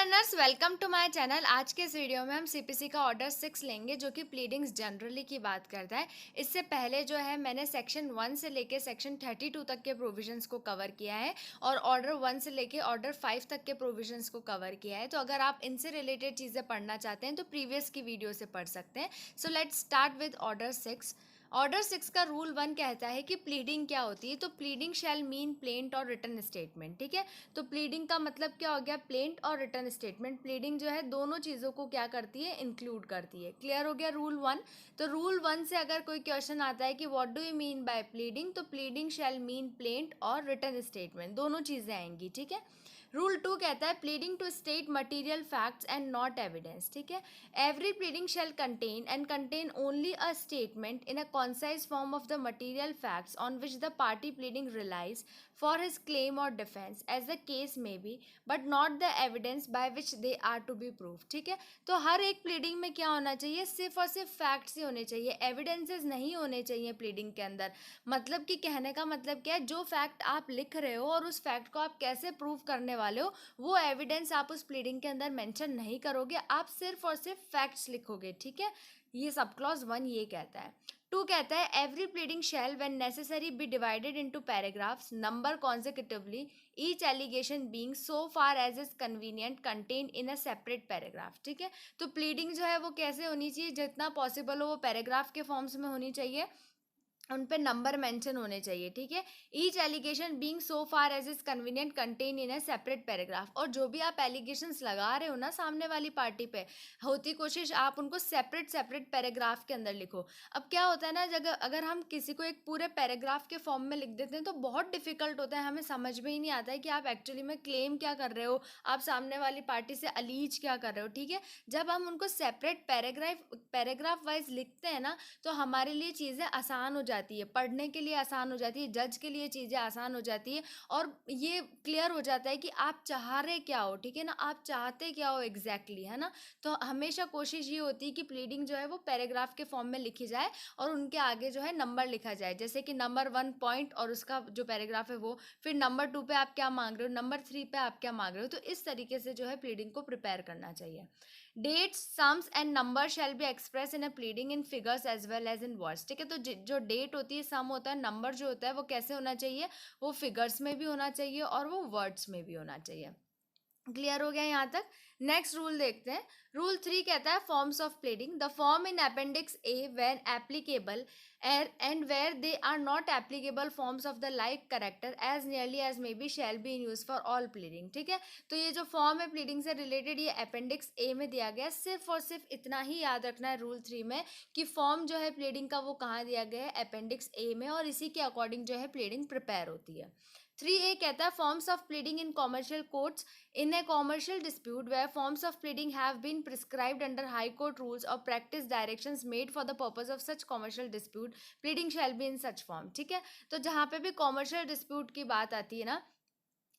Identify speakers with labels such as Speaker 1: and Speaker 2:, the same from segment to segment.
Speaker 1: Learners, welcome to my channel. आज के इस वीडियो में हम सीपीसी का ऑर्डर 6 लेंगे जो कि प्लीडिंग्स जनरली की बात करता है। इससे पहले जो है मैंने सेक्शन 1 से लेके सेक्शन 32 तक के प्रोविजंस को कवर किया है और ऑर्डर 1 से लेके ऑर्डर 5 तक के प्रोविजंस को कवर किया है। तो अगर आप इनसे रिलेटेड चीज़ें पढ़ना चाहते हैं तो प्रीवियस की वीडियो से पढ़ सकते हैं। So let's start with order 6। Order 6 का रूल 1 कहता है कि प्लीडिंग क्या होती है। तो pleading shall mean plaint or written statement. ठीक है, तो प्लीडिंग का मतलब क्या हो गया, plaint or written statement. Pleading जो है दोनों चीज़ों को क्या करती है, इंक्लूड करती है। क्लियर हो गया रूल 1। तो रूल 1 से अगर कोई क्वेश्चन आता है कि what do you mean by pleading, तो pleading shall mean plaint or written statement, दोनों चीज़ें आएंगी। ठीक है। रूल 2 कहता है pleading to state material facts and not evidence. ठीक है, every pleading shall contain only a statement in a concise form of the material facts on which the party pleading relies for his claim or defence as the case may be, but not the evidence by which they are to be prove. ठीक है, तो हर एक pleading में क्या होना चाहिए, सिर्फ और सिर्फ फैक्ट्स ही होने चाहिए, एविडेंसेस नहीं होने चाहिए प्लीडिंग के अंदर। मतलब कि कहने का मतलब क्या है, जो फैक्ट आप लिख रहे हो और उस फैक्ट को आप कैसे प्रूव करने वाले हो वो एविडेंस आप उस प्लीडिंग के अंदर मेंशन नहीं करोगे, आप सिर्फ और सिर्फ फैक्ट्स लिखोगे। ठीक है, ये सब क्लॉज 1 ये कहता है। 2 कहता है every pleading shall when necessary be divided into paragraphs number consecutively, each allegation being so far as is convenient contain in a separate paragraph. ठीक है, तो प्लीडिंग जो है वो कैसे होनी चाहिए, जितना पॉसिबल हो वो पैराग्राफ के फॉर्म्स में होनी चाहिए, उन पे नंबर मेंशन होने चाहिए। ठीक है, each allegation being so far as is convenient contain in a separate paragraph. और जो भी आप एलिगेशंस लगा रहे हो ना सामने वाली पार्टी पे, होती कोशिश आप उनको सेपरेट सेपरेट पैराग्राफ के अंदर लिखो। अब क्या होता है ना, जब अगर हम किसी को एक पूरे पैराग्राफ के फॉर्म में लिख देते हैं तो बहुत डिफिकल्ट होता है, हमें समझ में ही नहीं आता है कि आप एक्चुअली में क्लेम क्या कर रहे हो, आप सामने वाली पार्टी से अलीज क्या कर रहे हो। ठीक है, जब हम उनको सेपरेट पैराग्राफ वाइज लिखते हैं ना तो हमारे लिए चीज़ें आसान हो जाती है, पढ़ने के लिए आसान हो जाती है, जज के लिए चीज़ें आसान हो जाती है और ये क्लियर हो जाता है कि आप चाह रहे क्या हो। ठीक है ना, आप चाहते क्या हो एग्जैक्टली, है ना। तो हमेशा कोशिश ये होती है कि प्लीडिंग जो है वो पैराग्राफ के फॉर्म में लिखी जाए और उनके आगे जो है नंबर लिखा जाए, जैसे कि नंबर 1 पॉइंट और उसका जो पैराग्राफ है वो, फिर नंबर 2 पे आप क्या मांग रहे हो, नंबर 3 पे आप क्या मांग रहे हो। तो इस तरीके से जो है प्लीडिंग को प्रिपेयर करना चाहिए। Dates, sums and number shall be express in a pleading in figures as well as in words. ठीक है, तो जो डेट होती है, सम होता है, नंबर जो होता है वो कैसे होना चाहिए, वो फिगर्स में भी होना चाहिए और वो वर्ड्स में भी होना चाहिए। क्लियर हो गया यहाँ तक। नेक्स्ट रूल देखते हैं। रूल 3 कहता है forms of pleading, the form in appendix A when applicable and where they are not applicable forms of the like character as nearly as may be shall be in use for all pleading. ठीक है, तो ये जो form है pleading से related ये appendix ए में दिया गया है। सिर्फ और सिर्फ इतना ही याद रखना है रूल 3 में कि फॉर्म जो है प्लीडिंग का वो कहाँ दिया गया है, अपेंडिक्स ए में, और इसी के अकॉर्डिंग जो है प्लीडिंग प्रिपेयर होती है। 3A कहता है forms of pleading in commercial courts in a commercial dispute where forms of pleading have been prescribed under high court rules or practice directions made for the purpose of such commercial dispute, pleading shall be in such form। ठीक है, तो जहाँ पे भी commercial dispute की बात आती है ना,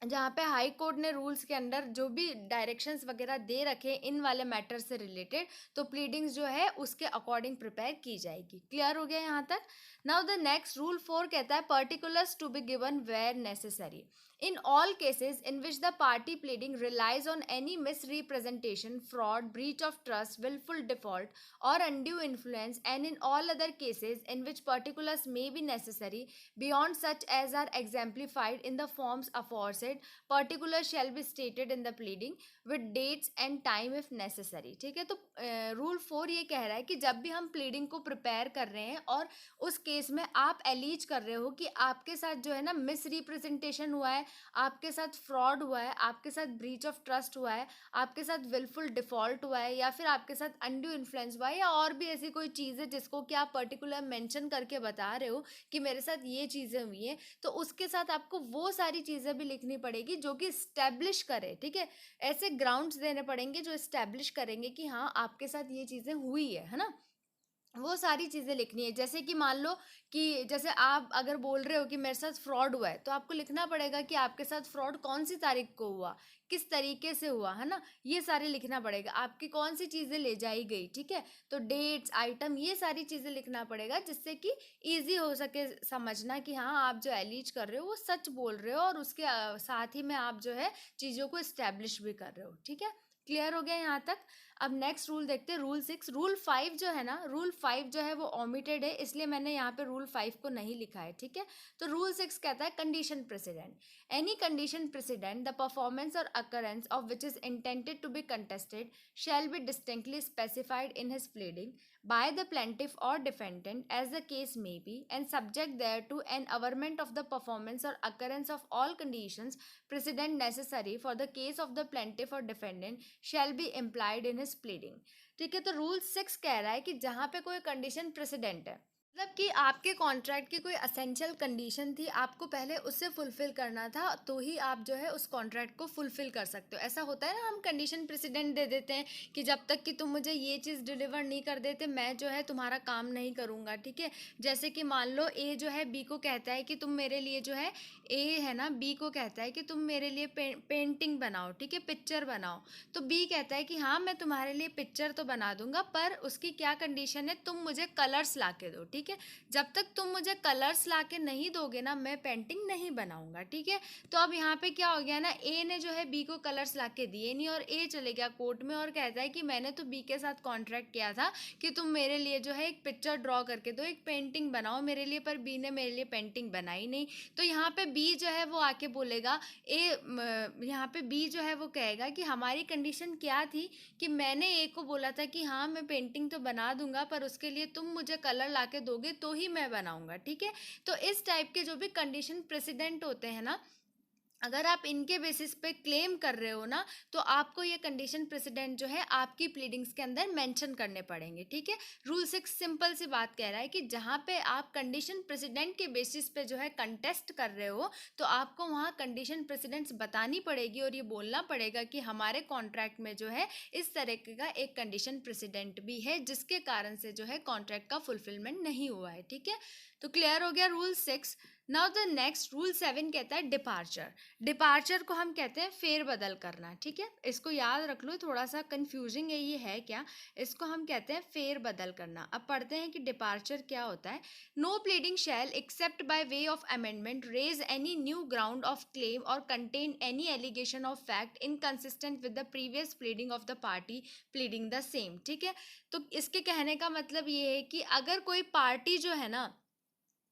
Speaker 1: जहाँ पे हाई कोर्ट ने रूल्स के अंदर जो भी डायरेक्शंस वगैरह दे रखे इन वाले मैटर से रिलेटेड, तो प्लीडिंग्स जो है उसके अकॉर्डिंग प्रिपेयर की जाएगी। क्लियर हो गया यहाँ तक। नाउ द नेक्स्ट रूल 4 कहता है particulars to be given where necessary in all cases in which the party pleading relies on any misrepresentation, fraud, breach of trust, willful default, or undue influence, and in all other cases in which particulars may be necessary beyond such as are exemplified in the forms aforesaid, particulars shall be stated in the pleading with dates and time if necessary। ठीक है, तो rule 4 ये कह रहा है कि जब भी हम प्लीडिंग को प्रिपेयर कर रहे हैं और उस केस में आप एलीज कर रहे हो कि आपके साथ जो है ना मिस रिप्रेजेंटेशन हुआ है, आपके साथ फ्रॉड हुआ है, आपके साथ ब्रीच ऑफ ट्रस्ट हुआ है, आपके साथ विलफुल डिफॉल्ट हुआ है, या फिर आपके साथ अनड्यू इन्फ्लुएंस हुआ है, या और भी ऐसी कोई चीज़ है जिसको कि आप पर्टिकुलर मेंशन करके बता रहे हो कि मेरे साथ ये चीज़ें हुई हैं, तो उसके साथ आपको वो सारी चीज़ें भी लिखनी पड़ेगी जो कि इस्टेब्लिश करे। ठीक है, ऐसे ग्राउंड्स देने पड़ेंगे जो इस्टेब्लिश करेंगे कि हाँ आपके साथ ये चीज़ें हुई है ना, वो सारी चीज़ें लिखनी है। जैसे कि मान लो कि जैसे आप अगर बोल रहे हो कि मेरे साथ फ्रॉड हुआ है, तो आपको लिखना पड़ेगा कि आपके साथ फ्रॉड कौन सी तारीख को हुआ, किस तरीके से हुआ, है ना, ये सारे लिखना पड़ेगा। आपकी कौन सी चीज़ें ले जाई गई, ठीक है, तो डेट्स, आइटम, ये सारी चीज़ें लिखना पड़ेगा जिससे कि ईजी हो सके समझना कि हाँ आप जो एलिज कर रहे हो वो सच बोल रहे हो और उसके साथ ही में आप जो है चीज़ों को इस्टेब्लिश भी कर रहे हो। ठीक है, क्लियर हो गया यहाँ तक। अब नेक्स्ट रूल देखते हैं, रूल 6। रूल 5 जो है ना, रूल 5 जो है वो ओमिटेड है, इसलिए मैंने यहाँ पे रूल 5 को नहीं लिखा है, ठीक है। तो रूल 6 कहता है condition precedent, any condition precedent the performance or occurrence of which is intended to be contested shall be distinctly specified in his pleading by the plaintiff or defendant as the case may be, and subject thereto an averment of the performance or occurrence of all conditions precedent necessary for the case of the plaintiff or defendant shall be implied in his pleading। ठीक है, तो rule 6 कह रहा है कि जहाँ पे कोई कंडीशन प्रेसिडेंट है, मतलब कि आपके कॉन्ट्रैक्ट की कोई असेंशियल कंडीशन थी, आपको पहले उससे फुलफिल करना था, तो ही आप जो है उस कॉन्ट्रैक्ट को फुलफिल कर सकते हो। ऐसा होता है ना, हम कंडीशन प्रेसिडेंट दे देते हैं कि जब तक कि तुम मुझे ये चीज़ डिलीवर नहीं कर देते, मैं जो है तुम्हारा काम नहीं करूँगा, ठीक है। जैसे कि मान लो ए जो है बी को कहता है कि तुम मेरे लिए जो है, ए है ना, बी को कहता है कि तुम मेरे लिए पेंटिंग बनाओ, ठीक है, पिक्चर बनाओ। तो बी कहता है कि हाँ मैं तुम्हारे लिए पिक्चर तो बना दूंगा, पर उसकी क्या कंडीशन है, तुम मुझे कलर्स ला के दो, ठीक है। जब तक तुम मुझे कलर्स ला के नहीं दोगे ना, मैं पेंटिंग नहीं बनाऊंगा, ठीक है। तो अब यहाँ पे क्या हो गया ना, ए ने जो है बी को कलर्स ला के दिए नहीं, और ए चले गया कोर्ट में और कहता है कि मैंने तो बी के साथ कॉन्ट्रैक्ट किया था कि तुम मेरे लिए जो है एक पिक्चर ड्रॉ करके दो, एक पेंटिंग बनाओ मेरे लिए, पर बी ने मेरे लिए पेंटिंग बनाई नहीं। तो यहाँ पे बी जो है वो आके बोलेगा, यहाँ पे बी जो है वो कहेगा कि हमारी कंडीशन क्या थी, कि मैंने ए को बोला था कि हाँ मैं पेंटिंग तो बना दूंगा, पर उसके लिए तुम मुझे कलर ला के दोगे तो ही मैं बनाऊंगा, ठीक है। तो इस टाइप के जो भी कंडीशन प्रेसिडेंट होते हैं ना, अगर आप इनके बेसिस पे क्लेम कर रहे हो ना, तो आपको ये कंडीशन प्रेसिडेंट जो है आपकी प्लीडिंग्स के अंदर मेंशन करने पड़ेंगे, ठीक है। रूल 6 सिंपल सी बात कह रहा है कि जहाँ पे आप कंडीशन प्रेसिडेंट के बेसिस पे जो है कंटेस्ट कर रहे हो, तो आपको वहाँ कंडीशन प्रेसिडेंट्स बतानी पड़ेगी और ये बोलना पड़ेगा कि हमारे कॉन्ट्रैक्ट में जो है इस तरह का एक कंडीशन प्रेसिडेंट भी है, जिसके कारण से जो है कॉन्ट्रैक्ट का फुलफिलमेंट नहीं हुआ है, ठीक है। तो क्लियर हो गया rule 6। Now the next rule 7 कहता है डिपार्चर। डिपार्चर को हम कहते हैं फेरबदल करना, ठीक है। इसको याद रख लो, थोड़ा सा कंफ्यूजिंग है ये है क्या, इसको हम कहते हैं फेरबदल करना। अब पढ़ते हैं कि डिपार्चर क्या होता है। No pleading shall except by way of amendment raise any new ground of claim or contain any allegation of fact inconsistent with the previous pleading of the party pleading the same, ठीक है। तो इसके कहने का मतलब ये है कि अगर कोई पार्टी जो है ना,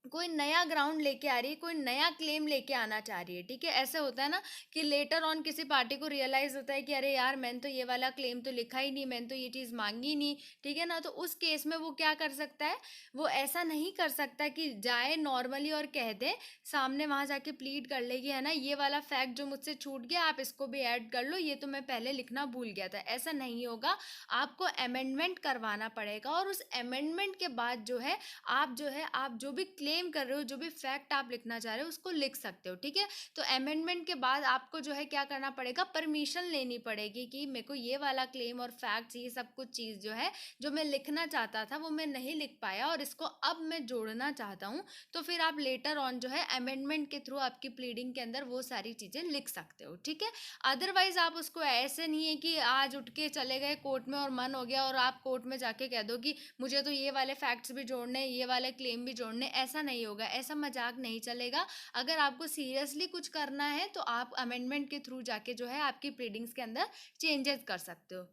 Speaker 1: कोई नया ग्राउंड लेके आ रही है, कोई नया क्लेम लेके आना चाह रही है, ठीक है। ऐसे होता है ना कि लेटर ऑन किसी पार्टी को रियलाइज होता है कि अरे यार मैंने तो ये वाला क्लेम तो लिखा ही नहीं, मैंने तो ये चीज़ मांगी नहीं, ठीक है ना। तो उस केस में वो क्या कर सकता है, वो ऐसा नहीं कर सकता कि जाए नॉर्मली और कह दे, सामने वहाँ जाके प्लीड कर लेगी, है ना, ये वाला फैक्ट जो मुझसे छूट गया आप इसको भी ऐड कर लो, ये तो मैं पहले लिखना भूल गया था। ऐसा नहीं होगा, आपको अमेंडमेंट करवाना पड़ेगा, और उस अमेंडमेंट के बाद जो है आप जो भी क्लेम कर रहे हो, जो भी फैक्ट आप लिखना चाह रहे हो उसको लिख सकते हो, ठीक है। तो अमेंडमेंट के बाद आपको जो है क्या करना पड़ेगा, परमिशन लेनी पड़ेगी कि मेरे को ये वाला क्लेम और फैक्ट्स, ये सब कुछ चीज़ जो है जो मैं लिखना चाहता था वो मैं नहीं लिख पाया और इसको अब मैं जोड़ना चाहता हूँ। तो फिर आप लेटर ऑन जो है अमेंडमेंट के थ्रू आपकी प्लीडिंग के अंदर वो सारी चीज़ें लिख सकते हो, ठीक है। अदरवाइज आप उसको ऐसे नहीं है कि आज उठ के चले गए कोर्ट में और मन हो गया और आप कोर्ट में जाके कह दो कि मुझे तो ये वाले फैक्ट्स भी जोड़ने, ये वाले क्लेम भी जोड़ने, ऐसा नहीं होगा, ऐसा मजाक नहीं चलेगा। अगर आपको सीरियसली कुछ करना है तो आप अमेंडमेंट के थ्रू जाके जो है आपकी प्लीडिंग्स के अंदर चेंजेस कर सकते हो।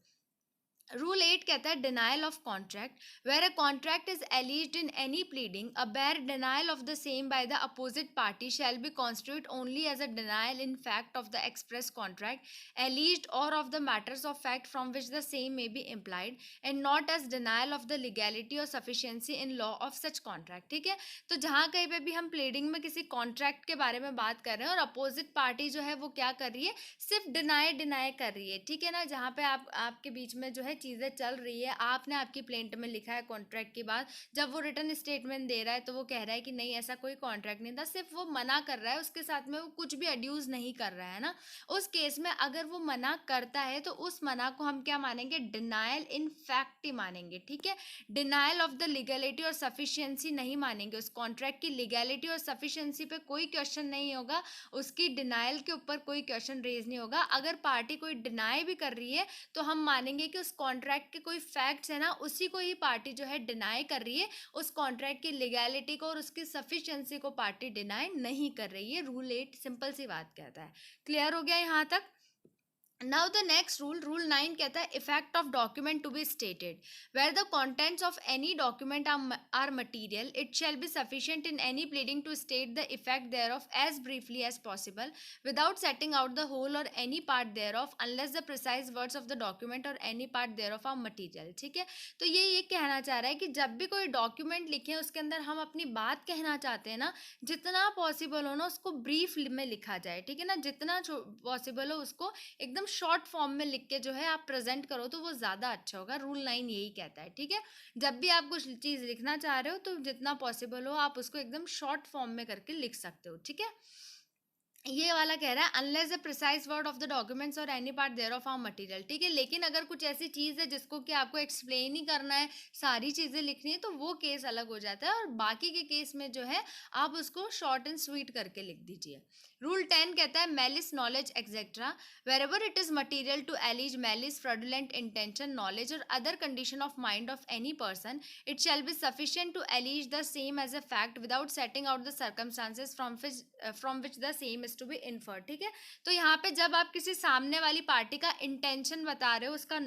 Speaker 1: रूल 8 कहता है denial of contract. Where a contract is alleged in any pleading, a bare denial of the same by the opposite party shall be constitute only as a denial in fact of the express contract alleged or of the matters of fact from which the same may be implied, and not as denial of the legality or sufficiency in law of such contract, ठीक है। तो जहाँ कहीं पे भी हम pleading में किसी कॉन्ट्रैक्ट के बारे में बात कर रहे हैं और अपोजिट पार्टी जो है वो क्या कर रही है, सिर्फ डिनाई कर रही है, ठीक है ना। जहाँ पे आपके बीच में जो है चीज़ें चल रही है, आपने आपकी प्लेंट में लिखा है कॉन्ट्रैक्ट के बाद, जब वो रिटर्न स्टेटमेंट दे रहा है तो वो कह रहा है कि नहीं ऐसा कोई कॉन्ट्रैक्ट नहीं था, सिर्फ वो मना कर रहा है, उसके साथ में वो कुछ भी अड्यूज नहीं कर रहा है ना। उस केस में अगर वो मना करता है तो उस मना को हम क्या मानेंगे, डिनायल इन फैक्ट ही मानेंगे, ठीक है। Denial of the legality or sufficiency नहीं मानेंगे, उस कॉन्ट्रैक्ट की लीगैलिटी और सफिशियंसी पे कोई क्वेश्चन नहीं होगा, उसकी डिनायल के ऊपर कोई क्वेश्चन रेज नहीं होगा। अगर पार्टी कोई डिनाई भी कर रही है तो हम मानेंगे कि उस कॉन्ट्रैक्ट के कोई फैक्ट्स है ना, उसी को ही पार्टी जो है डिनाई कर रही है, उस कॉन्ट्रैक्ट की लीगैलिटी को और उसकी सफिशियंसी को पार्टी डिनाई नहीं कर रही है। रूल 8 सिंपल सी बात कहता है। क्लियर हो गया यहाँ तक। Now the next rule, rule 9 कहता है effect of document to be stated, where the contents of any document are material, it shall be sufficient in any pleading to state the effect thereof as briefly as possible without setting out the whole or any part thereof unless the precise words of the document or any part thereof are material. ठीक है, तो ये कहना चाह रहा है कि जब भी कोई डॉक्यूमेंट लिखे उसके अंदर हम अपनी बात कहना चाहते हैं ना, जितना पॉसिबल हो ना उसको ब्रीफ में लिखा जाए। ठीक है ना, जितना पॉसिबल हो उसको एकदम शॉर्ट फॉर्म में लिख के जो है आप प्रेजेंट करो तो वो ज़्यादा अच्छा होगा। रूल 9 यही कहता है। ठीक है, जब भी आप कुछ चीज़ लिखना चाह रहे हो तो जितना पॉसिबल हो आप उसको एकदम शॉर्ट फॉर्म में करके लिख सकते हो। ठीक है, ये वाला कह रहा है unless the precise word of the documents or any part thereof are material. ठीक है, लेकिन अगर कुछ ऐसी चीज़ है जिसको कि आपको एक्सप्लेन ही करना है, सारी चीज़ें लिखनी है, तो वो केस अलग हो जाता है और बाकी के केस में जो है आप उसको शॉर्ट एंड स्वीट करके लिख दीजिए। रूल 10 कहता है malice knowledge etcetera, wherever it is material to allege malice fraudulent intention knowledge or other condition of mind of any person, it shall be sufficient to allege the same as a fact without setting out the circumstances from which the same is to be infer. ठीक है, तो यहाँ पे जब आप किसी सामने वाली पार्टी का इंटेंशन बता रहे हो, उसका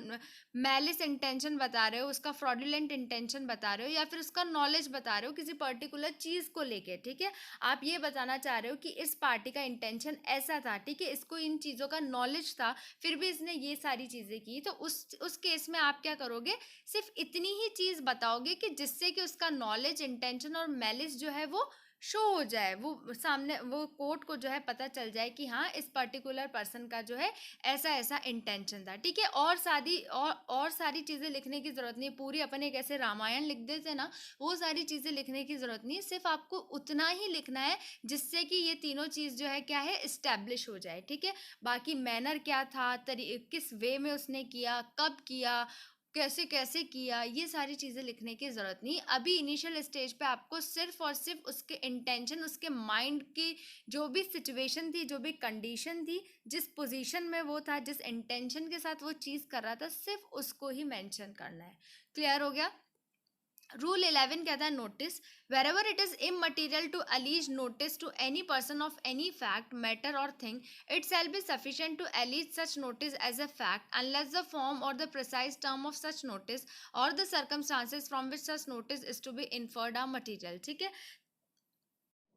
Speaker 1: मैलिस इंटेंशन बता रहे हो, उसका फ्रॉडुलेंट इंटेंशन बता रहे हो, या फिर उसका नॉलेज बता रहे हो किसी पर्टिकुलर चीज़ को लेके, ठीक है, आप ये बताना चाह रहे हो कि इस पार्टी का इंटेंशन ऐसा था, ठीक है, इसको इन चीज़ों का नॉलेज था, फिर भी इसने ये सारी चीज़ें की, तो उस केस में आप क्या करोगे, सिर्फ इतनी ही चीज़ बताओगे कि जिससे कि उसका नॉलेज, इंटेंशन और मैलिस जो है वो शो हो जाए, वो सामने वो कोर्ट को जो है पता चल जाए कि हाँ इस पर्टिकुलर पर्सन का जो है ऐसा ऐसा इंटेंशन था। ठीक है, और सारी चीज़ें लिखने की ज़रूरत नहीं है, पूरी अपन एक ऐसे रामायण लिख देते ना, वो सारी चीज़ें लिखने की ज़रूरत नहीं है, सिर्फ आपको उतना ही लिखना है जिससे कि ये तीनों चीज़ जो है क्या है, इस्टेब्लिश हो जाए। ठीक है, बाकी मैनर क्या था, किस वे में उसने किया, कब किया, कैसे कैसे किया, ये सारी चीज़ें लिखने की ज़रूरत नहीं। अभी इनिशियल स्टेज पे आपको सिर्फ और सिर्फ उसके इंटेंशन, उसके माइंड की जो भी सिचुएशन थी, जो भी कंडीशन थी, जिस पोजीशन में वो था, जिस इंटेंशन के साथ वो चीज़ कर रहा था, सिर्फ उसको ही मेंशन करना है। क्लियर हो गया? रूल 11 कहता है notice, wherever it is immaterial to allege notice to any person of any fact, matter or thing, it shall be sufficient to allege such notice as a fact unless the form or the precise term of such notice or the circumstances from which such notice is to be inferred are material. ठीक है,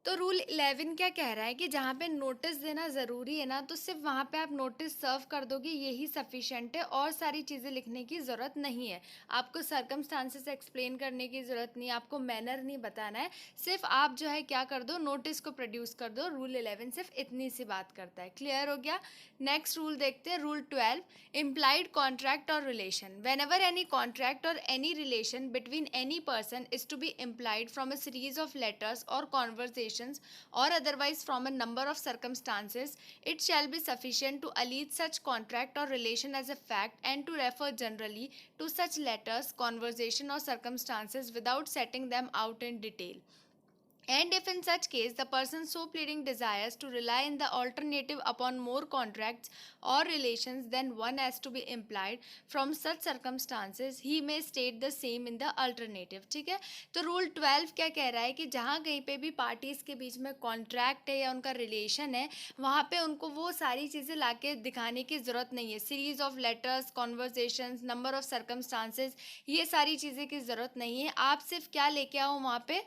Speaker 1: तो rule 11 क्या कह रहा है कि जहाँ पे नोटिस देना ज़रूरी है ना, तो सिर्फ वहाँ पे आप नोटिस सर्व कर दोगे, यही सफिशेंट है, और सारी चीज़ें लिखने की ज़रूरत नहीं है। आपको सर्कमस्टांसेस एक्सप्लेन करने की ज़रूरत नहीं है, आपको मैनर नहीं बताना है, सिर्फ आप जो है क्या कर दो, नोटिस को प्रोड्यूस कर दो। रूल 11 सिर्फ इतनी सी बात करता है। क्लियर हो गया? नेक्स्ट रूल देखते हैं, rule 12, implied contract or relation. Whenever any contract or any relation between any person is to be implied from a series of letters or conversations or otherwise from a number of circumstances, it shall be sufficient to allege such contract or relation as a fact and to refer generally to such letters, conversation or circumstances without setting them out in detail. And if in such case the person so pleading desires to rely in the alternative upon more contracts or relations than one as to be implied from such circumstances, he may state the same in the alternative. ठीक है, तो rule 12 क्या कह रहा है कि जहाँ कहीं पे भी पार्टीज के बीच में कॉन्ट्रैक्ट है या उनका रिलेशन है, वहाँ पे उनको वो सारी चीज़ें लाके दिखाने की ज़रूरत नहीं है, series of letters, conversations, number of circumstances, ये सारी चीज़ें की ज़रूरत नहीं है। आप सिर्फ क्या लेके आओ वहाँ पे,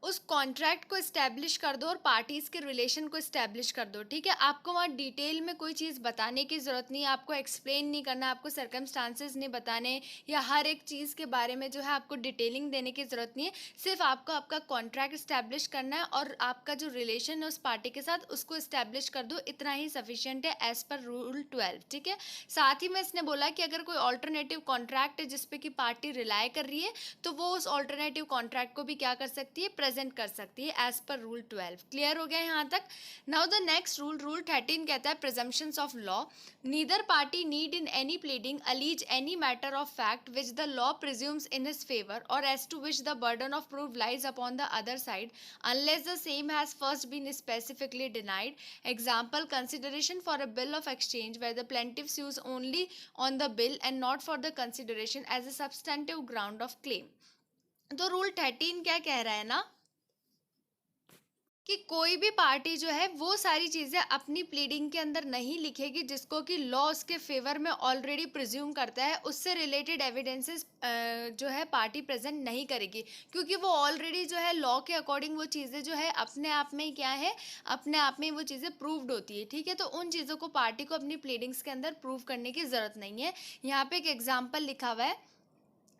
Speaker 1: उस कॉन्ट्रैक्ट को इस्टेब्लिश कर दो और पार्टीज के रिलेशन को इस्टेब्लिश कर दो। ठीक है, आपको वहाँ डिटेल में कोई चीज़ बताने की ज़रूरत नहीं है, आपको एक्सप्लेन नहीं करना, आपको सर्कमस्टांसेस नहीं बताने या हर एक चीज़ के बारे में जो है आपको डिटेलिंग देने की ज़रूरत नहीं है, सिर्फ आपको आपका कॉन्ट्रैक्ट इस्टेब्लिश करना है और आपका जो रिलेशन है उस पार्टी के साथ उसको इस्टेब्लिश कर दो, इतना ही सफिशियंट है एज पर रूल 12। ठीक है, साथ ही में इसने बोला कि अगर कोई ऑल्टरनेटिव कॉन्ट्रैक्ट है जिसपे कि पार्टी रिलाई कर रही है, तो वो उस ऑल्टरनेटिव कॉन्ट्रैक्ट को भी क्या कर सकती है, प्रेजेंट कर सकती है एज पर रूल 12। क्लियर हो गया यहाँ तक? Now the next rule, rule 13 कहता है presumptions of law, neither party need in any pleading allege any matter of fact which the law presumes in his favour or as to which the burden of proof lies upon the other side unless the same has first been specifically denied. Example, consideration for a bill of exchange where the plaintiff sues only on the bill and not for the consideration as a substantive ground of claim. तो rule 13 क्या कह रहा है ना कि कोई भी party जो है वो सारी चीज़ें अपनी प्लीडिंग के अंदर नहीं लिखेगी जिसको कि लॉ उसके फेवर में ऑलरेडी प्रिज्यूम करता है, उससे रिलेटेड एविडेंसेस जो है पार्टी प्रेजेंट नहीं करेगी, क्योंकि वो ऑलरेडी जो है लॉ के अकॉर्डिंग वो चीज़ें जो है अपने आप में क्या है, अपने आप में वो चीज़ें प्रूव्ड होती है। ठीक है, तो उन चीज़ों को पार्टी को अपनी प्लीडिंग्स के अंदर प्रूव करने की ज़रूरत नहीं है। यहाँ पे एक एग्जाम्पल लिखा हुआ है,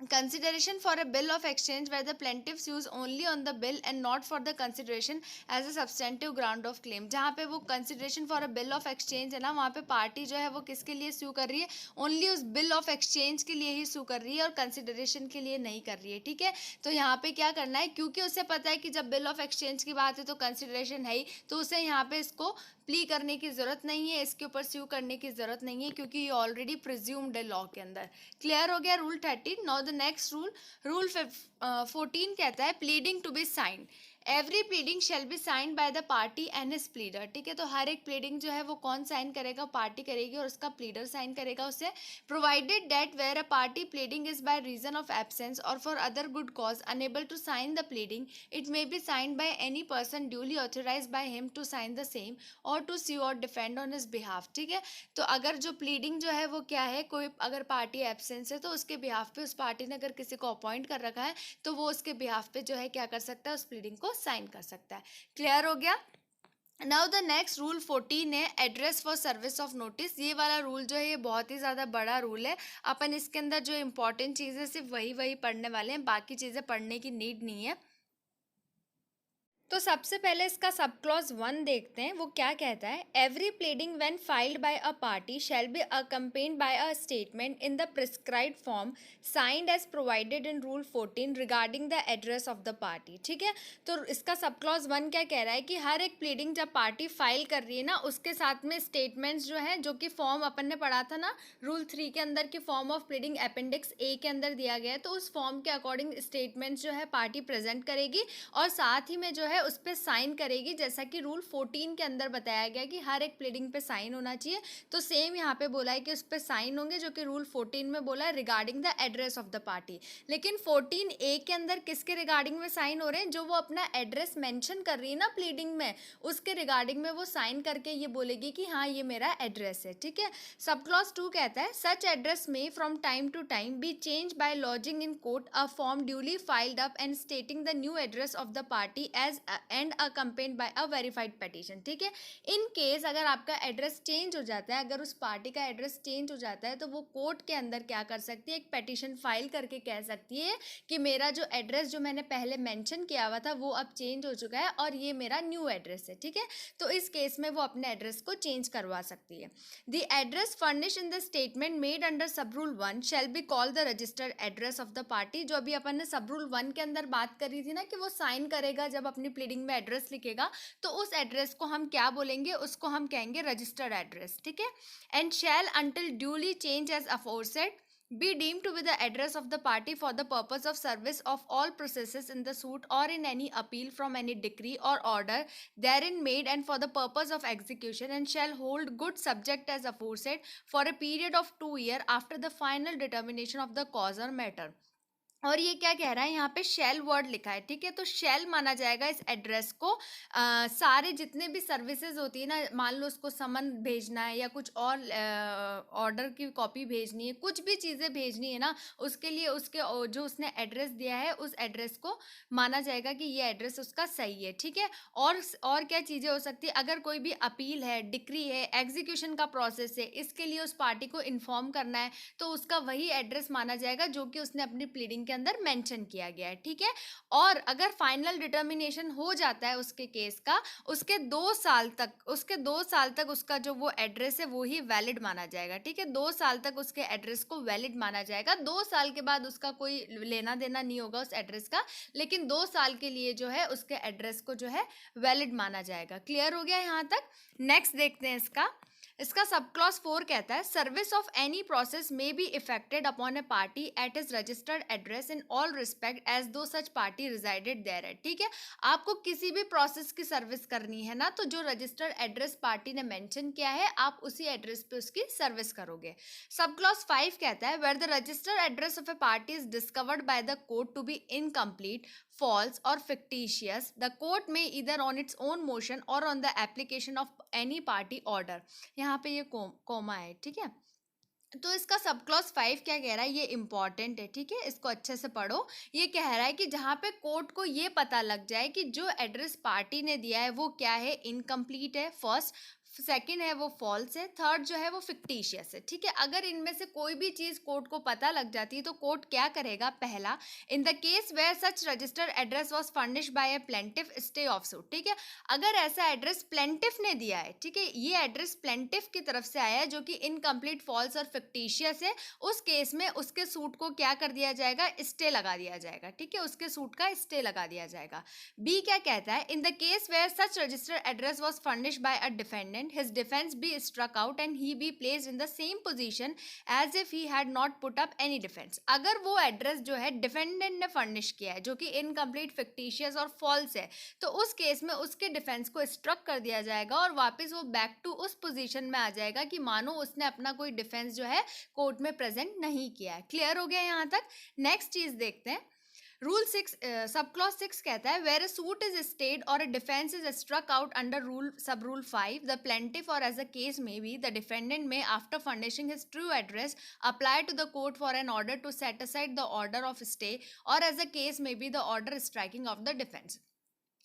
Speaker 1: consideration for a bill of exchange where the plaintiffs use only on the bill and not for the consideration as a substantive ground of claim। जहाँ पे वो consideration for a bill of exchange है ना, वहाँ पे party जो है वो किसके लिए sue कर रही है, ओनली उस bill of exchange के लिए ही sue कर रही है और consideration के लिए नहीं कर रही है। ठीक है, तो यहाँ पे क्या करना है, क्योंकि उसे पता है कि जब bill of exchange की बात है तो consideration है ही, तो उसे यहाँ पे इसको प्ली करने की ज़रूरत नहीं है, इसके ऊपर स्यू करने की ज़रूरत नहीं है, क्योंकि ये ऑलरेडी प्रिज्यूम्ड है लॉ के अंदर। क्लियर हो गया rule 13। Now the next rule, rule 14 कहता है pleading to be signed. Every pleading shall be signed by the party and his pleader. ठीक है, तो हर एक प्लीडिंग जो है वो कौन साइन करेगा, पार्टी करेगी और उसका प्लीडर साइन करेगा उसे। Provided that where a party pleading is by reason of absence or for other good cause unable to sign the pleading, it may be signed by any person duly authorise by him to sign the same or to sue or defend on his behalf. ठीक है, तो अगर जो pleading जो है वो क्या है, कोई अगर पार्टी एब्सेंस है तो उसके बिहाफ पे उस पार्टी ने अगर किसी को अपॉइंट कर रखा है तो वो उसके बिहाफ पे जो है क्या कर सकता है, उस प्लीडिंग को साइन कर सकता है। क्लियर हो गया। नाउ द नेक्स्ट रूल 14 है address for service of notice. ये वाला रूल जो है ये बहुत ही ज़्यादा बड़ा रूल है, अपन इसके अंदर जो इंपॉर्टेंट चीज़ें सिर्फ वही पढ़ने वाले हैं, बाकी चीज़ें पढ़ने की नीड नहीं है। तो सबसे पहले इसका सब क्लॉज 1 देखते हैं, वो क्या कहता है। Every pleading when filed by a party shall be accompanied by a statement in the prescribed form signed as provided in rule 14 regarding the address of the party. ठीक है, तो इसका सब क्लॉज 1 क्या कह रहा है कि हर एक प्लीडिंग जब पार्टी फाइल कर रही है ना, उसके साथ में स्टेटमेंट्स जो है, जो कि फॉर्म अपन ने पढ़ा था ना रूल 3 के अंदर, की फॉर्म ऑफ प्लीडिंग अपेंडिक्स ए के अंदर दिया गया है, तो उस फॉर्म के अकॉर्डिंग स्टेटमेंट्स जो है पार्टी प्रेजेंट करेगी और साथ ही में जो है उस पर साइन करेगी, जैसा कि रूल 14 के अंदर बताया गया कि हर एक प्लीडिंग पे साइन होना चाहिए। तो सेम यहाँ पे बोला है कि उस पर साइन होंगे, जो कि रूल 14 में बोला है regarding the address of the party. लेकिन 14A के अंदर किसके रिगार्डिंग में साइन हो रहे हैं, जो वो अपना एड्रेस मेंशन कर रही है ना प्लीडिंग में, उसके रिगार्डिंग में वो साइन करके ये बोलेगी कि हाँ ये मेरा एड्रेस है। ठीक है, सब क्लॉज 2 कहता है such address may from time to time be change by lodging in court a form duly filled up and stating the new address of the party as and accompanied by a verified petition. ठीक है, in case अगर आपका address change हो जाता है, अगर उस party का एड्रेस चेंज हो जाता है, तो वो कोर्ट के अंदर क्या कर सकती है, एक पिटीशन फाइल करके कह सकती है कि मेरा जो एड्रेस जो मैंने पहले मेंशन किया हुआ था वो अब चेंज हो चुका है और ये मेरा न्यू एड्रेस है। ठीक है, तो इस केस में वो अपने एड्रेस को चेंज करवा सकती है। The address furnish in the statement made under sub rule 1 shall be called the registered address of the party. जो अभी अपन ने सब रूल 1 के अंदर बात करी थी ना कि वो साइन करेगा जब अपनी प्लीडिंग में एड्रेस लिखेगा, तो उस एड्रेस को हम क्या बोलेंगे, उसको हम कहेंगे रजिस्टर्ड एड्रेस। ठीक है, and shall until duly change as aforesaid be deemed to be the address of the party for the purpose of service of all processes in the suit or in any appeal from any decree or order therein made and for the purpose of execution, and shall hold good subject as aforesaid for a period of 2 years after the final determination of the cause or matter। और ये क्या कह रहा है, यहाँ पे shell word लिखा है। ठीक है, तो शेल माना जाएगा इस एड्रेस को सारे जितने भी सर्विसेज होती है ना, मान लो उसको समन भेजना है या कुछ और ऑर्डर की कॉपी भेजनी है, कुछ भी चीज़ें भेजनी है ना, उसके लिए उसके जो उसने एड्रेस दिया है उस एड्रेस को माना जाएगा कि ये एड्रेस उसका सही है। ठीक है, और क्या चीज़ें हो सकती है, अगर कोई भी अपील है, डिक्री है, एग्जीक्यूशन का प्रोसेस है, इसके लिए उस पार्टी को इन्फॉर्म करना है, तो उसका वही एड्रेस माना जाएगा जो कि उसने अपनी प्लीडिंग के अंदर मेंशन किया गया है। ठीक है, और अगर फाइनल डिटर्मिनेशन हो जाता है उसके केस का, उसके 2 साल तक उसका जो वो एड्रेस है वो ही वैलिड माना जाएगा। ठीक है, 2 साल तक उसके एड्रेस को वैलिड माना जाएगा। 2 साल के बाद उसका कोई लेना देना नहीं होगा उस एड्रेस का, लेकिन 2 साल के लिए जो है उसके एड्रेस को जो है वैलिड माना जाएगा। क्लियर हो गया यहाँ तक। नेक्स्ट देखते हैं इसका सब क्लॉज 4 कहता है service of any process may be effected upon a party at his registered address in all respect as though such party resided thereat. ठीक है, आपको किसी भी प्रोसेस की सर्विस करनी है ना, तो जो रजिस्टर्ड एड्रेस पार्टी ने मेंशन किया है आप उसी एड्रेस पे उसकी सर्विस करोगे। सब क्लॉज 5 कहता है where the registered address of a party is discovered by the court to be incomplete false or fictitious, the court may either on its own motion or on the application of any party order. यहाँ पे ये coma है, ठीक है। तो इसका sub clause 5 क्या कह रहा है, ये इंपॉर्टेंट है, ठीक है, इसको अच्छे से पढ़ो। ये कह रहा है कि जहाँ पे कोर्ट को ये पता लग जाए कि जो एड्रेस पार्टी ने दिया है वो क्या है, इनकम्प्लीट है फर्स्ट, सेकंड है वो फॉल्स है, थर्ड जो है वो फिक्टिशियस है, ठीक है। अगर इनमें से कोई भी चीज कोर्ट को पता लग जाती है तो कोर्ट क्या करेगा, पहला, in the case where such registered address was furnished by a plaintiff, stay of suit, ठीक है। अगर ऐसा एड्रेस प्लेंटिफ ने दिया है, ठीक है, ये एड्रेस प्लेंटिफ की तरफ से आया है जो कि इनकम्प्लीट, फॉल्स और फिक्टिशियस है, उस केस में उसके सूट को क्या कर दिया जाएगा, स्टे लगा दिया जाएगा, ठीक है, उसके सूट का स्टे लगा दिया जाएगा। बी क्या कहता है, in the case where such registered address was furnished by a defendant, his defense be struck out and he be placed in the same position as if he had not put up any defense. अगर वो address जो है defendant ने furnish किया है जो कि incomplete, fictitious और फॉल्स है, तो उस केस में उसके डिफेंस को स्ट्रक कर दिया जाएगा और वापस वो बैक टू उस पोजीशन में आ जाएगा कि मानो उसने अपना कोई डिफेंस जो है कोर्ट में प्रेजेंट नहीं किया है। क्लियर हो गया यहाँ तक। नेक्स्ट चीज देखते हैं, रूल 6 सब क्लॉज 6 कहता है where a suit is stayed or a defence is struck out under rule sub rule 5, the plaintiff or as a case may be the defendant may after furnishing his true address apply to the court for an order to set aside the order of stay or as a case may be the order striking off the defence.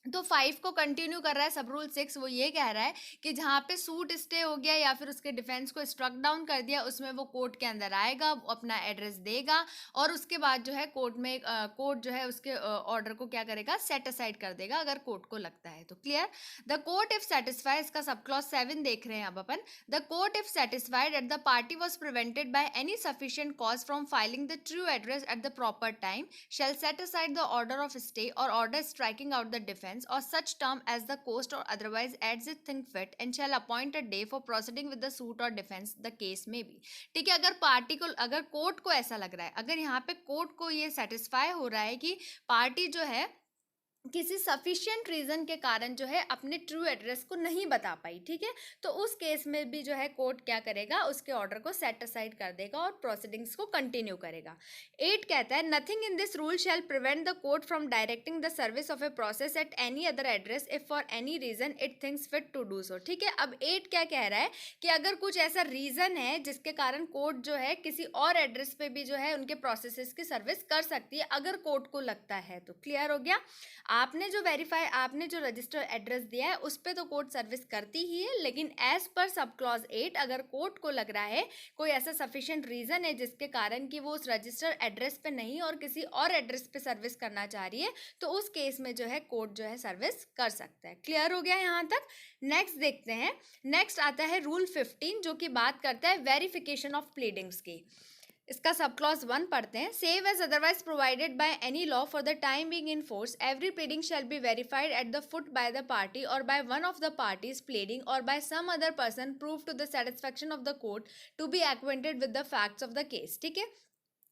Speaker 1: तो 5 को continue कर रहा है सब rule 6, वो ये कह रहा है कि जहाँ पे सूट स्टे हो गया या फिर उसके डिफेंस को स्ट्रक डाउन कर दिया, उसमें वो कोर्ट के अंदर आएगा, अपना एड्रेस देगा और उसके बाद जो है कोर्ट में कोर्ट जो है उसके ऑर्डर को क्या करेगा, सेट असाइड कर देगा अगर कोर्ट को लगता है तो। Clear. The court if satisfy, इसका सब क्लॉज 7 देख रहे हैं अब अपन। The court if satisfied that the party was prevented by any sufficient cause from filing the true address at the proper time shall set aside the order of stay or order striking out the defence or such term as the coast or otherwise adds it think fit and shall appoint a day for proceeding with the suit or defense the case may be। ठीक है, अगर party को, अगर court को ऐसा लग रहा है, अगर यहाँ पे कोर्ट को ये सेटिस्फाई हो रहा है कि पार्टी जो है किसी सफिशिएंट रीजन के कारण जो है अपने ट्रू एड्रेस को नहीं बता पाई, ठीक है, तो उस केस में भी जो है कोर्ट क्या करेगा, उसके ऑर्डर को सेट असाइड कर देगा और प्रोसीडिंग्स को कंटिन्यू करेगा। 8 कहता है nothing in this rule shall prevent the court from directing the service of a process at any other address if for any reason it thinks fit to do so. ठीक है, अब 8 क्या कह रहा है कि अगर कुछ ऐसा रीजन है जिसके कारण कोर्ट जो है किसी और एड्रेस पे भी जो है उनके प्रोसेसेस की सर्विस कर सकती है अगर कोर्ट को लगता है तो। क्लियर हो गया। आपने जो रजिस्टर एड्रेस दिया है उस पर तो कोर्ट सर्विस करती ही है, लेकिन एज पर सब क्लॉज 8 अगर कोर्ट को लग रहा है कोई ऐसा सफिशिएंट रीजन है जिसके कारण कि वो उस रजिस्टर एड्रेस पे नहीं और किसी और एड्रेस पे सर्विस करना चाह रही है तो उस केस में जो है कोर्ट जो है सर्विस कर सकता है। क्लियर हो गया यहाँ तक। नेक्स्ट देखते हैं, नेक्स्ट आता है रूल 15 जो कि बात करता है वेरिफिकेशन ऑफ प्लीडिंग्स की। इसका सब क्लॉज 1 पढ़ते हैं। Save as otherwise provided by any law for the time being in force every pleading shall be verified at the foot by the party or by one of the parties pleading or by some other person prove to the satisfaction of the court to be acquainted with the facts of the case. ठीक है,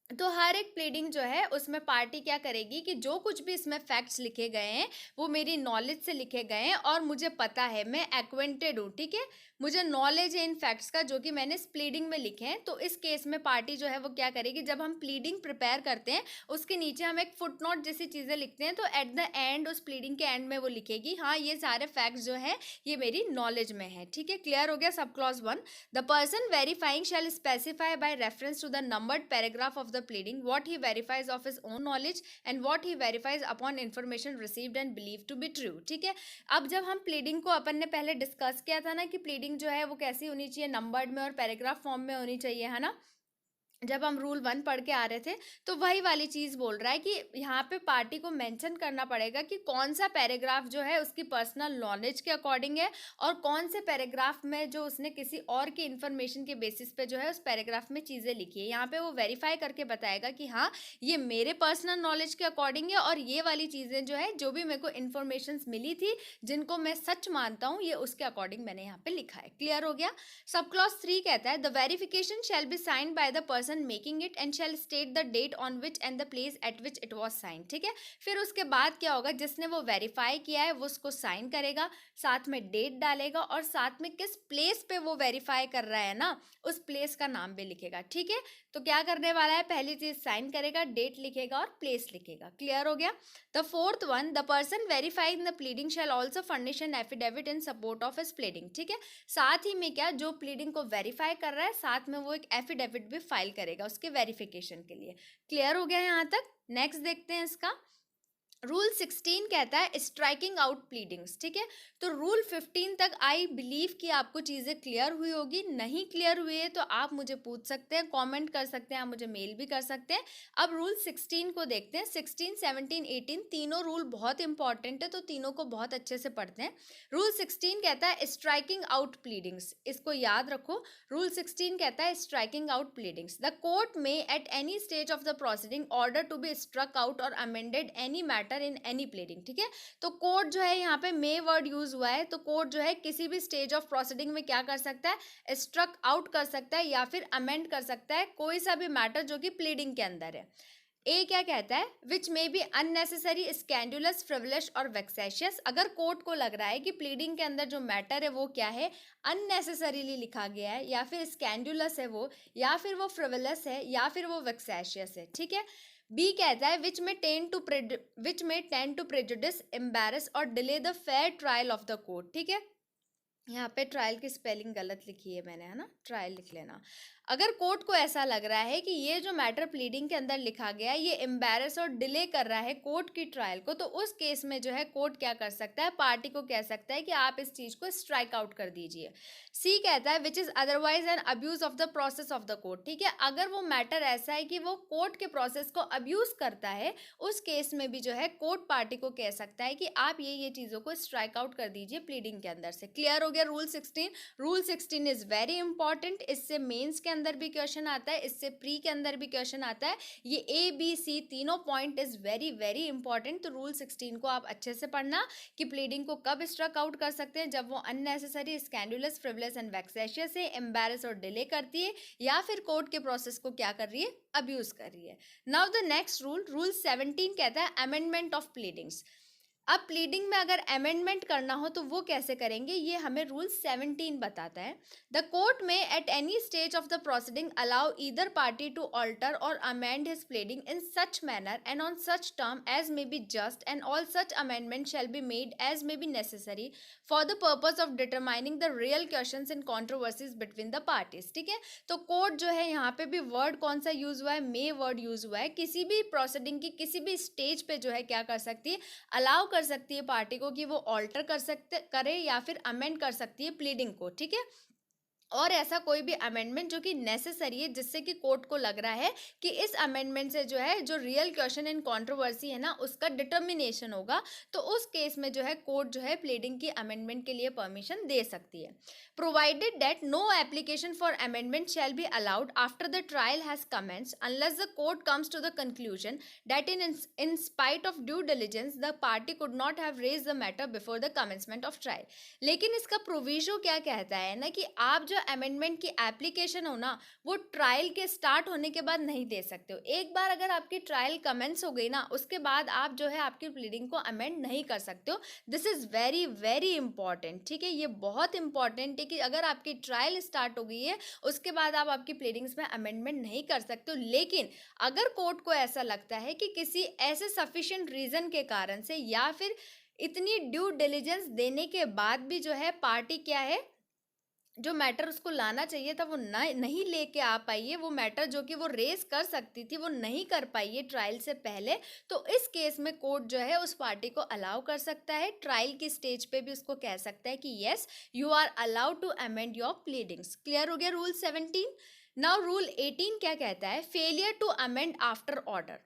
Speaker 1: तो हर एक pleading जो है उसमें party क्या करेगी कि जो कुछ भी इसमें फैक्ट्स लिखे गए हैं वो मेरी नॉलेज से लिखे गए हैं और मुझे पता है, मैं एक्वेंटेड हूँ। ठीक है, मुझे नॉलेज है इन फैक्ट्स का जो कि मैंने इस प्लीडिंग में लिखे हैं। तो इस केस में पार्टी जो है वो क्या करेगी, जब हम प्लीडिंग प्रिपेयर करते हैं उसके नीचे हम एक फुटनोट जैसी चीज़ें लिखते हैं तो एट द एंड उस प्लीडिंग के एंड में वो लिखेगी हाँ ये सारे फैक्ट्स जो है ये मेरी नॉलेज में है। ठीक है, क्लियर हो गया सब clause 1। The person verifying shall specify by reference to the numbered paragraph of the pleading what he verifies of his own knowledge and what he verifies upon information received and believed to be true। ठीक है, अब जब हम pleading को अपन ने पहले discuss किया था ना कि प्लीडिंग जो है वो कैसी होनी चाहिए, नंबर्ड में और पैराग्राफ फॉर्म में होनी चाहिए, है ना, जब हम रूल 1 पढ़ के आ रहे थे तो वही वाली चीज़ बोल रहा है कि यहाँ पे पार्टी को मेंशन करना पड़ेगा कि कौन सा पैराग्राफ जो है उसकी पर्सनल नॉलेज के अकॉर्डिंग है और कौन से पैराग्राफ में जो उसने किसी और की इन्फॉर्मेशन के बेसिस पे जो है उस पैराग्राफ में चीज़ें लिखी है। यहाँ पे वो वेरीफाई करके बताएगा कि हाँ ये मेरे पर्सनल नॉलेज के अकॉर्डिंग है और ये वाली चीज़ें जो है जो भी मेरे को इन्फॉर्मेशन मिली थी जिनको मैं सच मानता हूँ ये उसके अकॉर्डिंग मैंने यहाँ पे लिखा है। क्लियर हो गया। सब क्लॉज 3 कहता है the verification shall be signed by the person person making it and shall state the date on which and the place at which it was sign. ठीक है, फिर उसके बाद क्या होगा, जिसने वो वेरीफाई किया है वो उसको साइन करेगा, साथ में डेट डालेगा और साथ में किस प्लेस पे वो वेरीफाई कर रहा है ना, उस प्लेस का नाम भी लिखेगा। ठीक है, तो क्या करने वाला है, पहली चीज साइन करेगा, डेट लिखेगा और प्लेस लिखेगा। क्लियर हो गया। The fourth one, the person verifying the pleading shall also furnish an affidavit in support of his pleading. ठीक है, साथ ही में क्या, जो प्लीडिंग को वेरीफाई कर रहा है साथ में वो एक एफिडेविट भी फाइल करेगा उसके वेरिफिकेशन के लिए। क्लियर हो गया यहाँ तक। नेक्स्ट देखते हैं इसका। रूल 16 कहता है स्ट्राइकिंग आउट प्लीडिंग्स। ठीक है, तो रूल 15 तक आई बिलीव कि आपको चीज़ें क्लियर हुई होगी। नहीं क्लियर हुई है तो आप मुझे पूछ सकते हैं, कमेंट कर सकते हैं, आप मुझे मेल भी कर सकते हैं। अब रूल 16 को देखते हैं। 16, 17, 18 तीनों रूल बहुत इंपॉर्टेंट है, तो तीनों को बहुत अच्छे से पढ़ते हैं। रूल 16 कहता है स्ट्राइकिंग आउट प्लीडिंग्स, इसको याद रखो। रूल 16 कहता है striking out pleadings. The court may at any stage of the proceeding order to be struck out or amended any matter in any pleading. ठीक है, तो कोर्ट जो है यहाँ पे मे वर्ड यूज हुआ है, तो कोर्ट जो है किसी भी स्टेज ऑफ प्रोसीडिंग में क्या कर सकता है, स्ट्रक आउट कर सकता है या फिर अमेंड कर सकता है कोई सा भी मैटर जो कि प्लीडिंग के अंदर है। ए क्या कहता है, विच मे बी अननेसेसरी, स्कैंडुलस, फ्रिवलिश और वेक्सेशियस। अगर कोर्ट को लग रहा है कि प्लीडिंग के अंदर जो मैटर है वो क्या है, अननेसेसरीली लिखा गया है, या फिर स्कैंडुलस है वो, या फिर वो फ्रिवलस है, या फिर वो वेक्सेशियस है। ठीक है, बी कहता है विच में टेंड टू प्रेजुडिस, एम्बैरस और delay the fair trial of the court. ठीक है, यहाँ पे ट्रायल की स्पेलिंग गलत लिखी है मैंने, है ना, ट्रायल लिख लेना। अगर कोर्ट को ऐसा लग रहा है कि ये जो मैटर प्लीडिंग के अंदर लिखा गया है ये एम्बैरस और डिले कर रहा है कोर्ट की ट्रायल को, तो उस केस में जो है कोर्ट क्या कर सकता है, पार्टी को कह सकता है कि आप इस चीज को स्ट्राइक आउट कर दीजिए। सी कहता है which is otherwise an abuse of the process of the court. ठीक है, अगर वो मैटर ऐसा है कि वो कोर्ट के प्रोसेस को अब्यूज करता है, उस केस में भी जो है कोर्ट पार्टी को कह सकता है कि आप ये चीजों को स्ट्राइक आउट कर दीजिए प्लीडिंग के अंदर से। क्लियर हो गया rule 16। Rule 16 is very important, इससे मेंस के अंदर भी क्वेश्चन आता है, इससे प्री के अंदर भी क्वेश्चन आता है। ये ए बी सी तीनों point is very very important. तो रूल 16 को आप अच्छे से पढ़ना कि प्लीडिंग को कब स्ट्रक आउट कर सकते हैं, जब वो अननेसेसरी, स्कैंडुलस, फ्रिवलेस एंड वेक्सेशियस है, एम्बैरस और डिले करती है, या फिर कोर्ट के प्रोसेस को क्या कर रही है, अब्यूज कर रही है। Now the next rule, rule 17 कहता है अमेंडमेंट ऑफ प्लीडिंग्स। अब प्लीडिंग में अगर अमेंडमेंट करना हो तो वो कैसे करेंगे, ये हमें रूल 17 बताता है। The court may at any stage of the proceeding allow either party to alter or amend his pleading in such manner and on such term as may be just and all such amendment shall be made as may be necessary for the purpose of determining the real questions in controversies between the parties. ठीक है, तो court जो है यहाँ पे भी word कौन सा यूज हुआ है, मे वर्ड यूज हुआ है। किसी भी प्रोसीडिंग की किसी भी स्टेज पे जो है क्या कर सकती है, अलाउ कर सकती है पार्टी को कि वो ऑल्टर करे या फिर अमेंड कर सकती है प्लीडिंग को। ठीक है, और ऐसा कोई भी अमेंडमेंट जो कि नेसेसरी है, जिससे कि कोर्ट को लग रहा है कि इस अमेंडमेंट से जो है जो रियल क्वेश्चन इन कंट्रोवर्सी है ना उसका डिटर्मिनेशन होगा, तो उस केस में जो है कोर्ट जो है प्लीडिंग की अमेंडमेंट के लिए परमिशन दे सकती है। Provided that no application for amendment shall be allowed after the trial has commenced unless the court comes to the conclusion that in spite of due diligence the party could not have raised the matter before the commencement of trial. लेकिन इसका proviso क्या कहता है ना कि आप जो amendment की एप्लीकेशन हो ना वो ट्रायल के स्टार्ट होने के बाद नहीं दे सकते हो। एक बार अगर आपकी ट्रायल कमेंस हो गई ना उसके बाद आप जो है आपकी प्लीडिंग को अमेंड नहीं कर सकते हो। This is very very important. ठीक है, ये बहुत इंपॉर्टेंट है कि अगर आपकी ट्रायल स्टार्ट हो गई है उसके बाद आप आपकी प्लीडिंग्स में अमेंडमेंट नहीं कर सकते हो। लेकिन अगर कोर्ट को ऐसा लगता है कि किसी ऐसे सफिशिएंट रीजन के कारण से या फिर इतनी ड्यू डिलिजेंस देने के बाद भी जो है पार्टी क्या है, जो मैटर उसको लाना चाहिए था वो नहीं लेके आ पाई है, वो मैटर जो कि वो रेस कर सकती थी वो नहीं कर पाई है ट्रायल से पहले, तो इस केस में कोर्ट जो है उस पार्टी को अलाउ कर सकता है, ट्रायल की स्टेज पे भी उसको कह सकता है कि yes you are allowed to amend your pleadings. Clear हो गया रूल 17। नाउ रूल 18 क्या कहता है, failure to amend after order.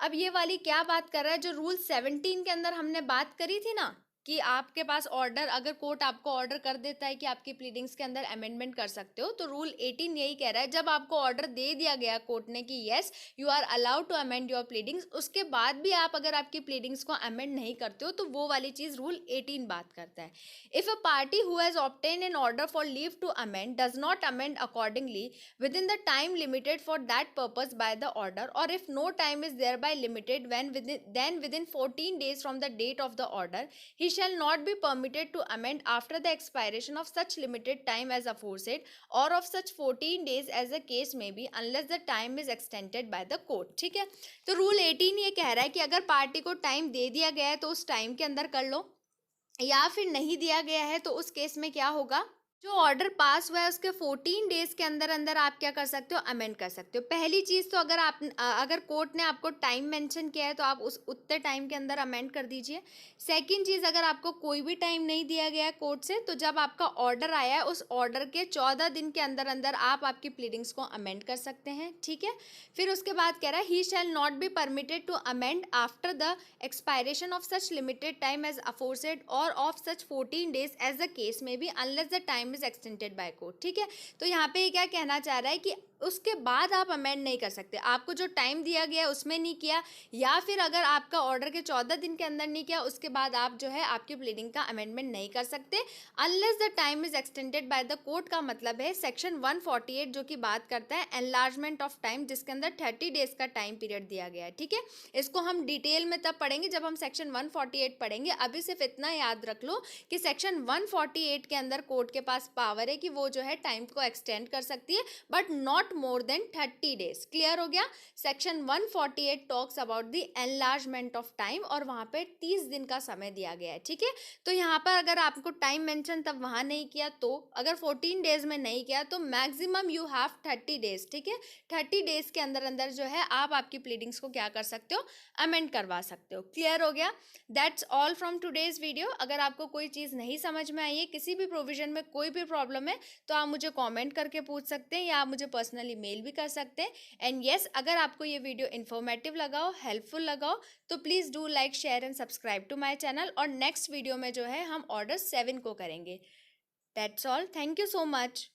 Speaker 1: अब ये वाली क्या बात कर रहा है, जो रूल 17 के अंदर हमने बात करी थी ना कि आपके पास ऑर्डर, अगर कोर्ट आपको ऑर्डर कर देता है कि आपकी प्लीडिंग्स के अंदर अमेंडमेंट कर सकते हो, तो रूल 18 यही कह रहा है, जब आपको ऑर्डर दे दिया गया कोर्ट ने कि yes you are allowed to amend your pleadings, उसके बाद भी आप अगर आपकी प्लीडिंग्स को अमेंड नहीं करते हो तो वो वाली चीज रूल 18 बात करता है। If a party who has obtain an order for leave to amend does not amend accordingly within the time limited for that purpose by the order, or if no time is thereby limited within 14 days from the date of the order, he shall not be permitted to amend after the expiration of such limited time as aforesaid, or of such 14 days as the case may be, unless the time is extended by the court। ठीक है, तो rule 18 ये कह रहा है कि अगर party को टाइम दे दिया गया है तो उस टाइम के अंदर कर लो, या फिर नहीं दिया गया है तो उस केस में क्या होगा, जो ऑर्डर पास हुआ है उसके 14 डेज के अंदर अंदर आप क्या कर सकते हो, अमेंड कर सकते हो। पहली चीज तो अगर कोर्ट ने आपको टाइम मेंशन किया है तो आप उस उतने टाइम के अंदर अमेंड कर दीजिए। सेकंड चीज, अगर आपको कोई भी टाइम नहीं दिया गया है कोर्ट से, तो जब आपका ऑर्डर आया है उस ऑर्डर के 14 दिन के अंदर अंदर आप आपकी प्लीडिंग्स को अमेंड कर सकते हैं। ठीक है, फिर उसके बाद कह रहा है he shall not be permitted to amend after the expiration of such limited time as aforesaid or of such 14 days as the case may be, unless the time is extended by court। ठीक है, तो यहाँ पे क्या कहना चाह रहा है कि उसके बाद आप अमेंड नहीं कर सकते, आपको जो टाइम दिया गया है उसमें नहीं किया, या फिर अगर आपका ऑर्डर के 14 दिन के अंदर नहीं किया उसके बाद आप जो है आपकी प्लीडिंग का अमेंडमेंट नहीं कर सकते, unless the time is extended by the court. का मतलब है सेक्शन 148 जो कि बात करता है एनलार्जमेंट ऑफ टाइम, जिसके अंदर 30 डेज का टाइम पीरियड दिया गया है। ठीक है, इसको हम डिटेल में तब पढ़ेंगे जब हम सेक्शन 148 पढ़ेंगे। अभी सिर्फ इतना याद रख लो कि सेक्शन 148 के अंदर कोर्ट के पास पावर है कि वो जो है टाइम को एक्सटेंड कर सकती है, but not more than 30 days. Clear हो गया, section 148 talks about the enlargement of time, और वहां पे 30 दिन का समय दिया गया है। ठीक है, तो यहाँ पर अगर आपको टाइम मेंशन तब वहां नहीं किया, तो अगर 14 डेज में नहीं किया तो मैक्सिमम यू हैव 30 डेज। ठीक है, 30 डेज के अंदर अंदर जो है आप आपकी प्लीडिंग्स को क्या कर सकते हो, अमेंड करवा सकते हो। क्लियर हो गया, that's all from today's video. अगर आपको कोई चीज़ नहीं समझ में आई है, किसी भी प्रोविजन में कोई भी प्रॉब्लम है, तो आप मुझे कमेंट करके पूछ सकते हैं या आप मुझे पर्सनली मेल भी कर सकते हैं। एंड येस, अगर आपको ये वीडियो इन्फॉर्मेटिव लगा हो, हेल्पफुल लगा हो, तो please do like, share and subscribe to my channel. और नेक्स्ट वीडियो में जो है हम ऑर्डर 7 को करेंगे। That's all, thank you so much.